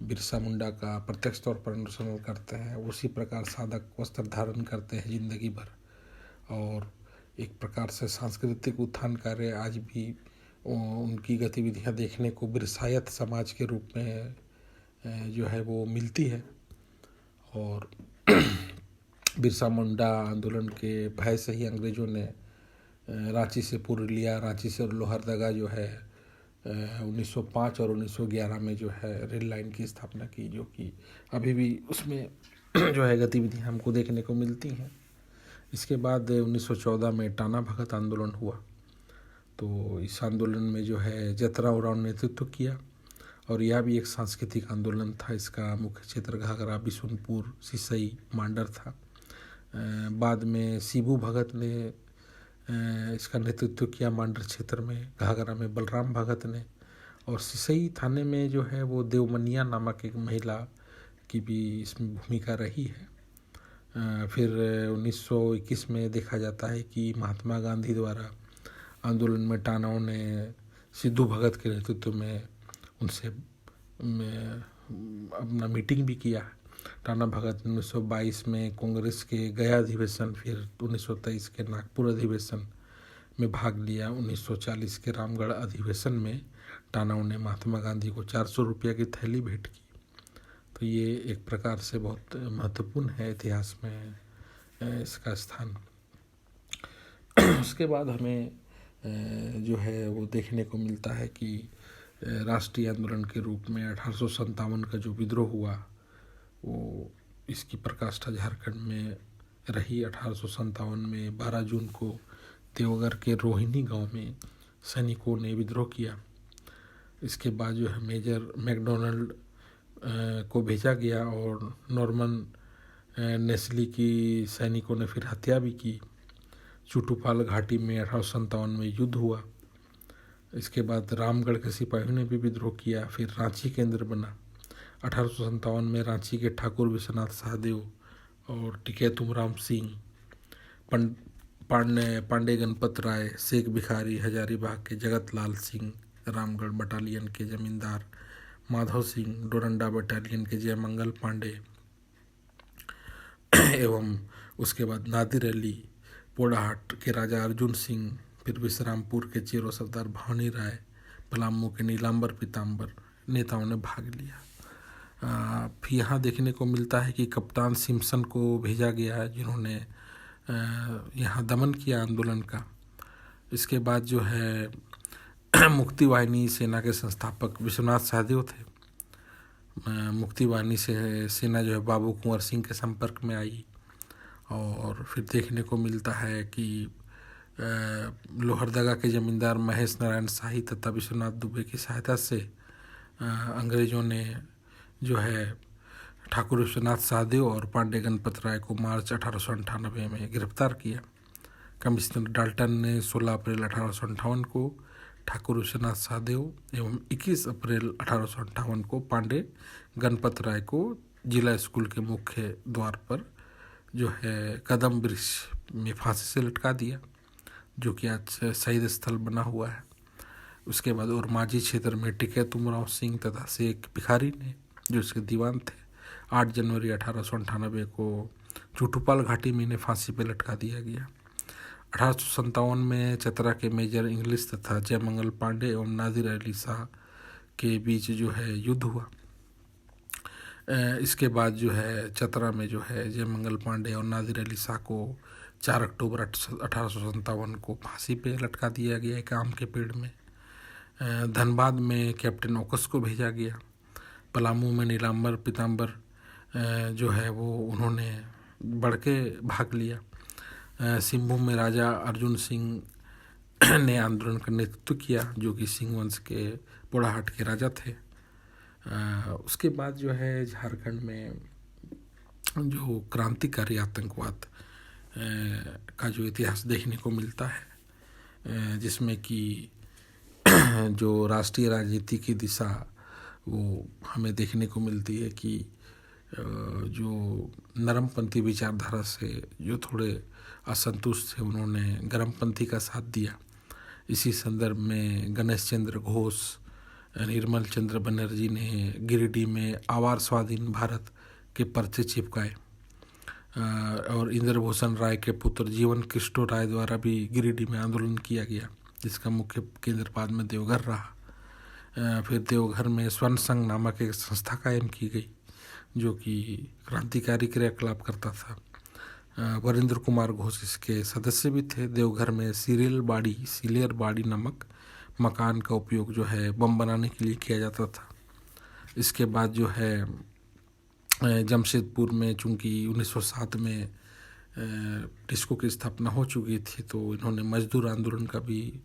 बिरसा मुंडा का प्रत्यक्ष तौर पर अनुसरण करते हैं। उसी प्रकार सादक वस्त्र धारण करते हैं जिंदगी भर और एक प्रकार से सांस्कृतिक उत्थान कार्य आज भी उनकी गतिविधियां देखने को बिरसायत समाज के रूप में जो है वो मिलती है। और बिरसा मुंडा आंदोलन के भय से ही अंग्रेज़ों ने रांची से पुरुलिया, रांची से लोहरदगा जो है 1905 और 1911 में जो है रेल लाइन की स्थापना की, जो कि अभी भी उसमें जो है गतिविधियां हमको देखने को मिलती हैं। इसके बाद 1914 में टाना भगत आंदोलन हुआ। तो इस आंदोलन में जो है जतरा उरांव ने नेतृत्व किया और यह भी एक सांस्कृतिक आंदोलन था। इसका मुख्य क्षेत्र घाघरा, बिशुनपुर, सिसई, मांडर था। बाद में शिबू भगत ने इसका नेतृत्व किया मांडर क्षेत्र में, घाघरा में बलराम भगत ने, और सिसई थाने में जो है वो देवमनिया नामक एक महिला की भी इसमें भूमिका रही है। फिर 1921 में देखा जाता है कि महात्मा गांधी द्वारा आंदोलन में टानाओं ने सिद्धू भगत के नेतृत्व में उनसे अपना मीटिंग भी किया। टाना भगत 1922 में कांग्रेस के गया अधिवेशन, फिर 1923 के नागपुर अधिवेशन में भाग लिया। 1940 के रामगढ़ अधिवेशन में टानाओं ने महात्मा गांधी को 400 रुपया की थैली भेंट की। तो ये एक प्रकार से बहुत महत्वपूर्ण है इतिहास में इसका स्थान। उसके बाद हमें जो है वो देखने को मिलता है कि राष्ट्रीय आंदोलन के रूप में 1857 का जो विद्रोह हुआ वो इसकी प्रकाष्ठा झारखंड में रही। 1857 में 12 जून को देवघर के रोहिणी गांव में सैनिकों ने विद्रोह किया। इसके बाद जो है मेजर मैकडोनाल्ड को भेजा गया और नॉर्मन नेस्ली की सैनिकों ने फिर हत्या भी की। चुटुपाल घाटी में 1857 में युद्ध हुआ। इसके बाद रामगढ़ के सिपाहियों ने भी विद्रोह किया। फिर रांची केंद्र बना। 1857 में रांची के ठाकुर विश्वनाथ सहदेव और टिकैतुम सिंह, पांडे गणपत राय, शेख भिखारी, हजारीबाग के जगत लाल सिंह, रामगढ़ बटालियन के जमींदार माधव सिंह, डोरंडा बटालियन के जयमंगल पांडे एवं उसके बाद नादिर अली, पोड़ाहाट के राजा अर्जुन सिंह, फिर विश्रामपुर के चेरो सरदार भवानी राय, पलामू के नीलांबर पीताम्बर नेताओं ने भाग लिया। फिर यहाँ देखने को मिलता है कि कप्तान सिम्पसन को भेजा गया है, जिन्होंने यहाँ दमन किया आंदोलन का। इसके बाद जो है मुक्ति वाहिनी सेना के संस्थापक विश्वनाथ सहदेव थे। मुक्ति वाहिनी से सेना जो है बाबू कुंवर सिंह के संपर्क में आई और फिर देखने को मिलता है कि लोहरदगा के जमींदार महेश नारायण शाही तथा विश्वनाथ दुबे की सहायता से अंग्रेज़ों ने जो है ठाकुर विश्वनाथ सहदेव और पांडे गणपत राय को मार्च 1898 में गिरफ्तार किया। कमिश्नर डाल्टन ने 16 अप्रैल 1858 को ठाकुर विश्वनाथ सहदेव एवं 21 अप्रैल 1858 को पांडे गणपत राय को जिला स्कूल के मुख्य द्वार पर जो है कदम वृक्ष में फांसी से लटका दिया, जो कि आज शहीद स्थल बना हुआ है। उसके बाद और माझी क्षेत्र में टिकैतुम सिंह तथा शेख भिखारी ने, जो इसके दीवान थे, 8 जनवरी 1898 को चुटुपाल घाटी में इन्हें फांसी पर लटका दिया गया। 1857 में चतरा के मेजर इंग्लिश तथा जयमंगल पांडे एवं नादिर अली शाह के बीच जो है युद्ध हुआ। इसके बाद जो है चतरा में जो है जयमंगल पांडे और नादिर अली शाह को 4 अक्टूबर 1857 को फांसी पे लटका दिया गया एक आम के पेड़ में। धनबाद में कैप्टन ओकस को भेजा गया। पलामू में नीलांबर पीताम्बर जो है वो उन्होंने बढ़ के भाग लिया। सिंहभूम में राजा अर्जुन सिंह ने आंदोलन का नेतृत्व किया, जो कि सिंह वंश के पोड़ाहाट के राजा थे। उसके बाद जो है झारखंड में जो क्रांतिकारी आतंकवाद का जो इतिहास देखने को मिलता है, जिसमें कि जो राष्ट्रीय राजनीति की दिशा वो हमें देखने को मिलती है कि जो नरमपंथी विचारधारा से जो थोड़े असंतुष्ट थे, उन्होंने गरमपंथी का साथ दिया। इसी संदर्भ में गणेश चंद्र घोष, निर्मल चंद्र बनर्जी ने गिरिडीह में आवार स्वाधीन भारत के पर्चे चिपकाए और इंद्रभूषण राय के पुत्र जीवन कृष्ण राय द्वारा भी गिरिडीह में आंदोलन किया गया, जिसका मुख्य केंद्र बाद में देवघर रहा। फिर देवघर में स्वर्ण संघ नामक एक संस्था कायम की गई, जो कि क्रांतिकारी क्रियाकलाप करता था। वरिंद्र कुमार घोष इसके सदस्य भी थे। देवघर में सीलेर बाड़ी नामक मकान का उपयोग जो है बम बनाने के लिए किया जाता था। इसके बाद जो है जमशेदपुर में चूँकि 1907 में डिस्को की स्थापना हो चुकी थी, तो इन्होंने मजदूर आंदोलन का भी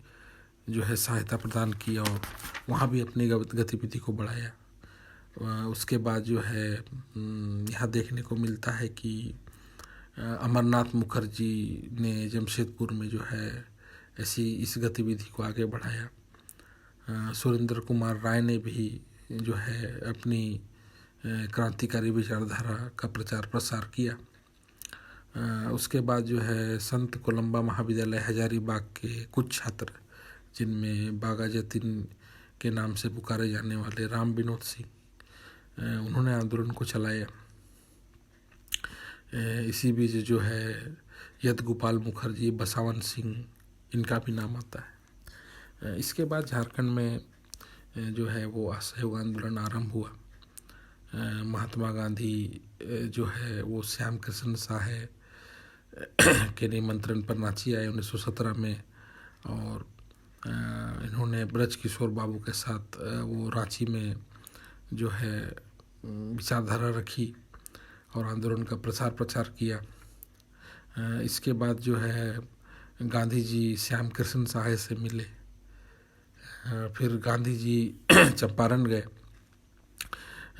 जो है सहायता प्रदान की और वहाँ भी अपनी गतिविधि को बढ़ाया। उसके बाद जो है यहाँ देखने को मिलता है कि अमरनाथ मुखर्जी ने जमशेदपुर में जो है ऐसी इस गतिविधि को आगे बढ़ाया। सुरेंद्र कुमार राय ने भी जो है अपनी क्रांतिकारी विचारधारा का प्रचार प्रसार किया। उसके बाद जो है संत कोलंबा महाविद्यालय हजारीबाग के कुछ छात्र, जिनमें बागा जतीन के नाम से पुकारे जाने वाले राम विनोद सिंह, उन्होंने आंदोलन को चलाया। इसी बीच जो है यद गोपाल मुखर्जी, बसावन सिंह, इनका भी नाम आता है। इसके बाद झारखंड में जो है वो असहयोग आंदोलन आरंभ हुआ। महात्मा गांधी जो है वो श्याम कृष्ण साहे के निमंत्रण पर रांची आए 1917 में, और इन्होंने ब्रज किशोर बाबू के साथ वो रांची में जो है विचारधारा रखी और आंदोलन का प्रचार किया। इसके बाद जो है गांधी जी श्याम कृष्ण साहे से मिले। फिर गांधी जी चंपारण गए।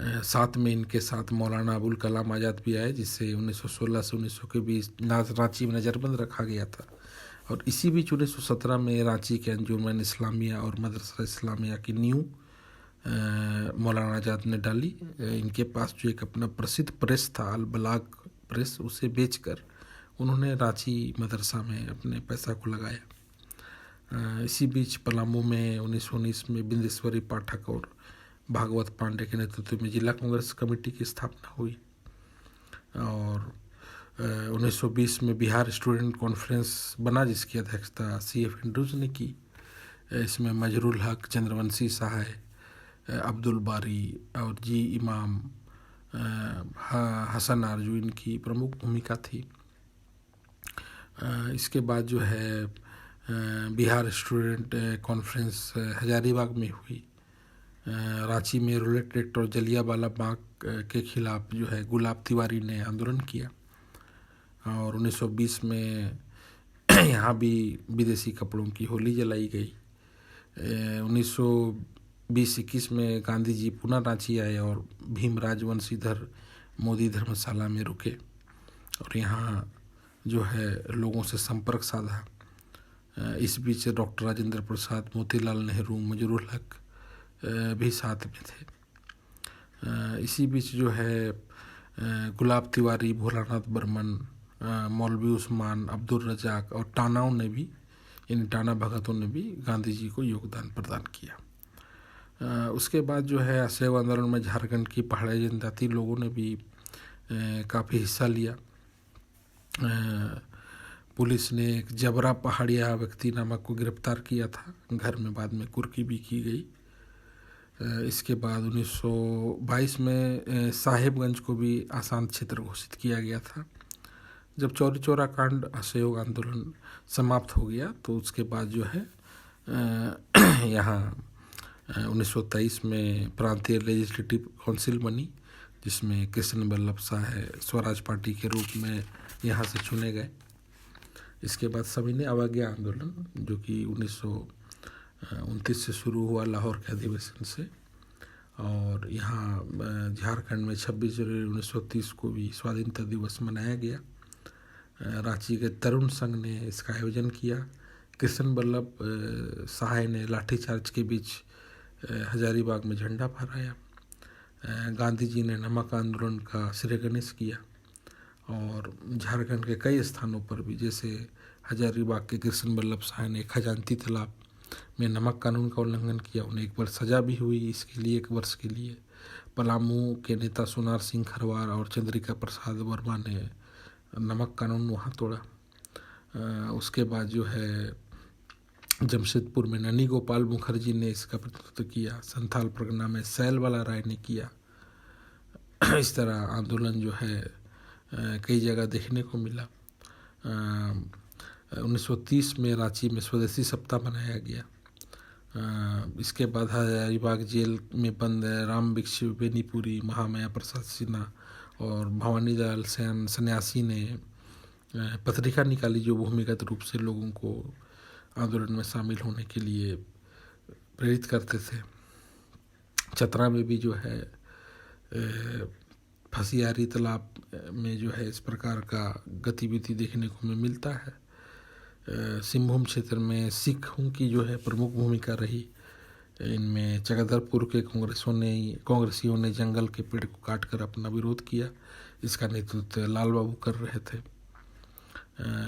साथ में इनके साथ मौलाना अबुल कलाम आज़ाद भी आए, जिसे 1916 से 1900 के बीच रांची में नज़रबंद रखा गया था। और इसी बीच 1917 में रांची के अंजुमन इस्लामिया और मदरसा इस्लामिया की नींव मौलाना आज़ाद ने डाली। इनके पास जो एक अपना प्रसिद्ध प्रेस था, अल बलाग प्रेस, उसे बेचकर उन्होंने रांची मदरसा में अपने पैसा को लगाया। इसी बीच पलामू में 1919 में बिंदेश्वरी पाठक और भागवत पांडे के नेतृत्व में जिला कांग्रेस कमेटी की स्थापना हुई। और 1920 में बिहार स्टूडेंट कॉन्फ्रेंस बना, जिसकी अध्यक्षता CF एंड्रूज ने की। इसमें मजरुल हक, चंद्रवंशी सहाय, अब्दुल बारी और जी इमाम, हसन आरजूइन की प्रमुख भूमिका थी। इसके बाद जो है बिहार स्टूडेंट कॉन्फ्रेंस हजारीबाग में हुई। रांची में रूलेट एक्ट और जलियांवाला बाग के खिलाफ जो है गुलाब तिवारी ने आंदोलन किया। और 1920 में यहाँ भी विदेशी कपड़ों की होली जलाई गई। 1920-21 में गांधी जी पुनः रांची आए और भीम राजवंशीधर मोदी धर्मशाला में रुके और यहाँ जो है लोगों से संपर्क साधा। इस बीच डॉक्टर राजेंद्र प्रसाद, मोतीलाल नेहरू, मजरुल हक भी साथ में थे। इसी बीच जो है गुलाब तिवारी, भोलानाथ बर्मन, मौलवी उस्मान, अब्दुल रजाक और टानाओं ने भी, इन टाना भगतों ने भी गांधी जी को योगदान प्रदान किया। उसके बाद जो है असहयोग आंदोलन में झारखंड की पहाड़ी जनजाति लोगों ने भी काफ़ी हिस्सा लिया। पुलिस ने एक जबरा पहाड़िया व्यक्ति नामक को गिरफ्तार किया था, घर में बाद में कुर्की भी की गई। इसके बाद 1922 में साहेबगंज को भी आसान क्षेत्र घोषित किया गया था। जब चौरी चौरा कांड असहयोग आंदोलन समाप्त हो गया तो उसके बाद जो है यहाँ 1923 में प्रांतीय लेजिस्लेटिव काउंसिल बनी, जिसमें कृष्ण बल्लभ साय स्वराज पार्टी के रूप में यहाँ से चुने गए। इसके बाद सविनय अवज्ञा आंदोलन, जो कि 1929 से शुरू हुआ लाहौर के अधिवेशन से, और यहाँ झारखंड में 26 जनवरी 1930 को भी स्वाधीनता दिवस मनाया गया। रांची के तरुण संघ ने इसका आयोजन किया। कृष्ण बल्लभ सहाय ने लाठीचार्ज के बीच हजारीबाग में झंडा फहराया। गांधी जी ने नमक आंदोलन का श्रेयगणेश किया और झारखंड के कई स्थानों पर भी, जैसे हजारीबाग के कृष्ण बल्लभ सहाय ने खजांची तालाब में नमक कानून का उल्लंघन किया, उन्हें 1 वर्ष सजा भी हुई इसके लिए, 1 वर्ष के लिए। पलामू के नेता सोनार सिंह खरवार और चंद्रिका प्रसाद वर्मा ने नमक कानून वहाँ तोड़ा। उसके बाद जो है जमशेदपुर में ननी गोपाल मुखर्जी ने इसका प्रतिनिधित्व किया। संथाल परगना में सैलवाला राय ने किया। इस तरह आंदोलन जो है कई जगह देखने को मिला। 1930 में रांची में स्वदेशी सप्ताह मनाया गया। इसके बाद हजारीबाग जेल में बंद राम भिक्षु बेनीपुरी, महामाया प्रसाद सिन्हा और भवानी दयाल सन्यासी ने पत्रिका निकाली, जो भूमिगत रूप से लोगों को आंदोलन में शामिल होने के लिए प्रेरित करते थे। चतरा में भी जो है फसियारी तालाब में जो है इस प्रकार का गतिविधि देखने को हमें मिलता है। सिंहभूम क्षेत्र में सिखों की जो है प्रमुख भूमिका रही। इनमें चकधरपुर के कांग्रेसियों ने जंगल के पेड़ को काटकर अपना विरोध किया। इसका नेतृत्व लाल बाबू कर रहे थे।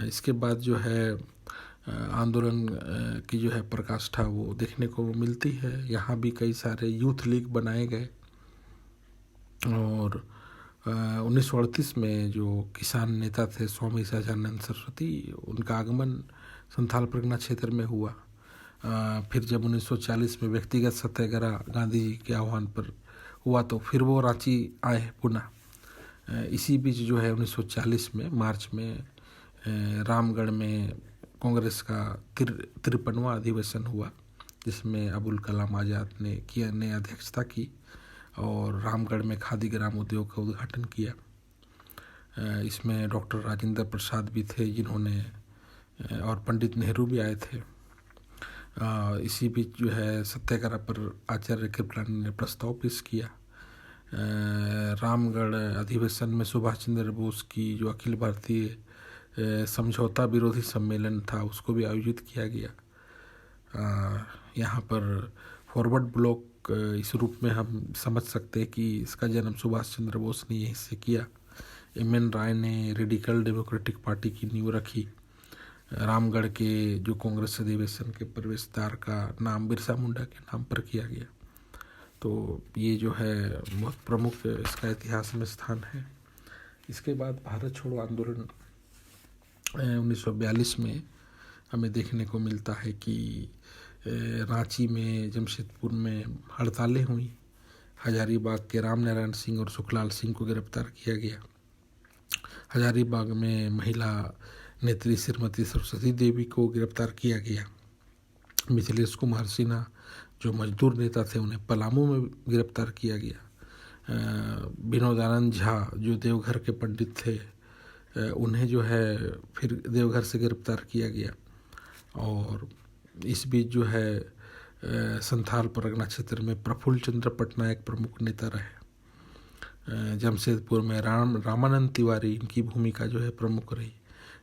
इसके बाद जो है आंदोलन की जो है प्रकाष्ठा वो देखने को मिलती है। यहाँ भी कई सारे यूथ लीग बनाए गए और 1938 में जो किसान नेता थे स्वामी सहजानंद सरस्वती, उनका आगमन संथाल परगना क्षेत्र में हुआ। फिर जब 1940 में व्यक्तिगत सत्याग्रह गांधी जी के आह्वान पर हुआ तो फिर वो रांची आए पुनः। इसी बीच जो है 1940 में मार्च में रामगढ़ में कांग्रेस का 53वां अधिवेशन हुआ, जिसमें अबुल कलाम आज़ाद ने अध्यक्षता की और रामगढ़ में खादी ग्राम उद्योग का उद्घाटन किया। इसमें डॉक्टर राजेंद्र प्रसाद भी थे जिन्होंने, और पंडित नेहरू भी आए थे। इसी बीच जो है सत्याग्रह पर आचार्य कृपलानी ने प्रस्ताव पेश किया। रामगढ़ अधिवेशन में सुभाष चंद्र बोस की जो अखिल भारतीय समझौता विरोधी सम्मेलन था उसको भी आयोजित किया गया। यहाँ पर फॉरवर्ड ब्लॉक इस रूप में हम समझ सकते हैं कि इसका जन्म सुभाष चंद्र बोस ने यहीं से किया। एम.एन. राय ने रेडिकल डेमोक्रेटिक पार्टी की नींव रखी। रामगढ़ के जो कांग्रेस अधिवेशन के प्रवेशद्वार का नाम बिरसा मुंडा के नाम पर किया गया। तो ये जो है बहुत प्रमुख इसका इतिहास में स्थान है। इसके बाद भारत छोड़ो आंदोलन 1942 में हमें देखने को मिलता है कि रांची में, जमशेदपुर में हड़तालें हुई। हजारीबाग के रामनारायण सिंह और सुखलाल सिंह को गिरफ्तार किया गया। हजारीबाग में महिला नेत्री श्रीमती सरस्वती देवी को गिरफ्तार किया गया। मिथिलेश कुमार सिन्हा जो मजदूर नेता थे उन्हें पलामू में गिरफ्तार किया गया। विनोदानंद झा जो देवघर के पंडित थे उन्हें जो है फिर देवघर से गिरफ्तार किया गया। और इस बीच जो है संथाल परगना क्षेत्र में प्रफुल्ल चंद्र पटनायक प्रमुख नेता रहे। जमशेदपुर में रामानंद तिवारी इनकी भूमिका जो है प्रमुख रही।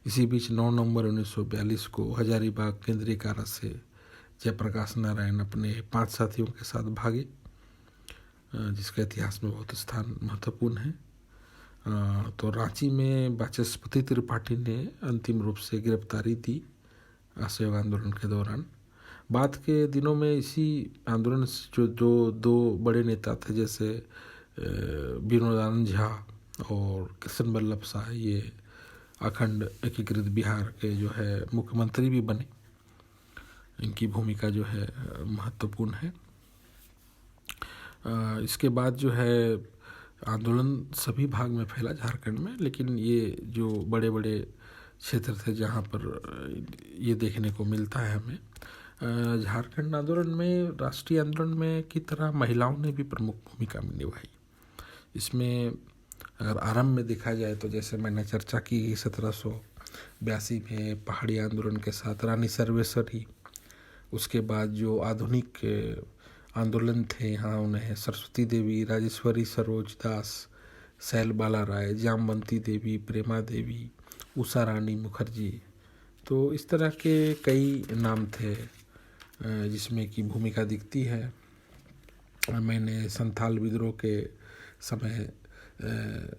इसी बीच 9 नवंबर 1942 को हजारीबाग केंद्रीय कारा से जयप्रकाश नारायण अपने 5 साथियों के साथ भागे, जिसका इतिहास में बहुत स्थान महत्वपूर्ण है। तो रांची में वाचस्पति त्रिपाठी ने अंतिम रूप से गिरफ्तारी दी असहयोग आंदोलन के दौरान। बाद के दिनों में इसी आंदोलन से जो दो बड़े नेता थे जैसे विनोदानंद झा और कृष्ण बल्लभ शाह, ये अखंड एकीकृत बिहार के जो है मुख्यमंत्री भी बने। इनकी भूमिका जो है महत्वपूर्ण है। इसके बाद जो है आंदोलन सभी भाग में फैला झारखंड में, लेकिन ये जो बड़े बड़े क्षेत्र थे जहाँ पर ये देखने को मिलता है हमें। झारखंड आंदोलन में, राष्ट्रीय आंदोलन में की तरह महिलाओं ने भी प्रमुख भूमिका निभाई। इसमें अगर आरंभ में देखा जाए तो जैसे मैंने चर्चा की 1782 में पहाड़ी आंदोलन के साथ रानी सर्वेश्वरी, उसके बाद जो आधुनिक आंदोलन थे यहाँ उन्हें सरस्वती देवी, राजेश्वरी सरोज दास, सैल बाला राय, जामवंती देवी, प्रेमा देवी, उषा रानी मुखर्जी, तो इस तरह के कई नाम थे जिसमें की भूमिका दिखती है। मैंने संथाल विद्रोह के समय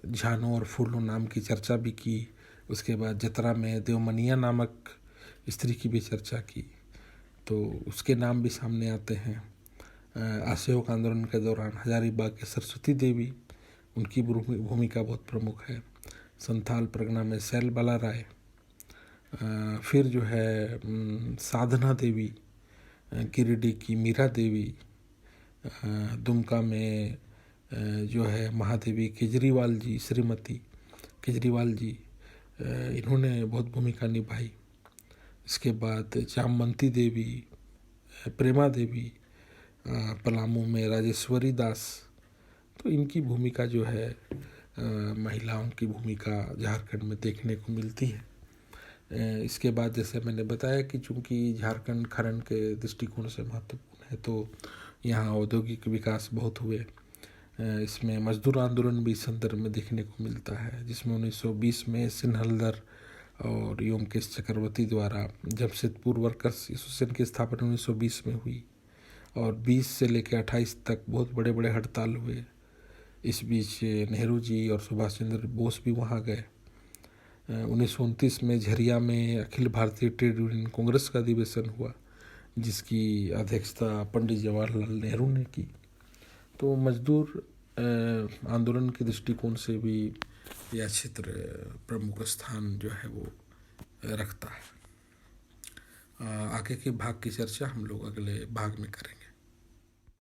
झानो और फूलो नाम की चर्चा भी की। उसके बाद जतरा में देवमनिया नामक स्त्री की भी चर्चा की, तो उसके नाम भी सामने आते हैं। असहयोग आंदोलन के दौरान हजारीबाग के सरस्वती देवी, उनकी भूमिका बहुत प्रमुख है। संथाल परगना में सैल बाला राय, फिर जो है साधना देवी, गिरिडीह की मीरा देवी, दुमका में जो है महादेवी केजरीवाल जी, श्रीमती केजरीवाल जी, इन्होंने बहुत भूमिका निभाई। इसके बाद जामवंती देवी, प्रेमा देवी, पलामू में राजेश्वरी दास, तो इनकी भूमिका जो है महिलाओं की भूमिका झारखंड में देखने को मिलती है। इसके बाद जैसे मैंने बताया कि चूँकि झारखंड खनन के दृष्टिकोण से महत्वपूर्ण है तो यहाँ औद्योगिक विकास बहुत हुए। इसमें मजदूर आंदोलन भी इस संदर्भ में देखने को मिलता है, जिसमें 1920 में सिन्हलदर और योमकेश चक्रवर्ती द्वारा जमशेदपुर वर्कर्स एसोसिएशन की स्थापना 1920 में हुई और 20 से लेकर 28 तक बहुत बड़े बड़े हड़ताल हुए। इस बीच नेहरू जी और सुभाष चंद्र बोस भी वहाँ गए। 1929 में झरिया में अखिल भारतीय ट्रेड यूनियन कांग्रेस का अधिवेशन हुआ, जिसकी अध्यक्षता पंडित जवाहरलाल नेहरू ने की। तो मजदूर आंदोलन के दृष्टिकोण से भी यह क्षेत्र प्रमुख स्थान जो है वो रखता है। आगे के भाग की चर्चा हम लोग अगले भाग में करेंगे।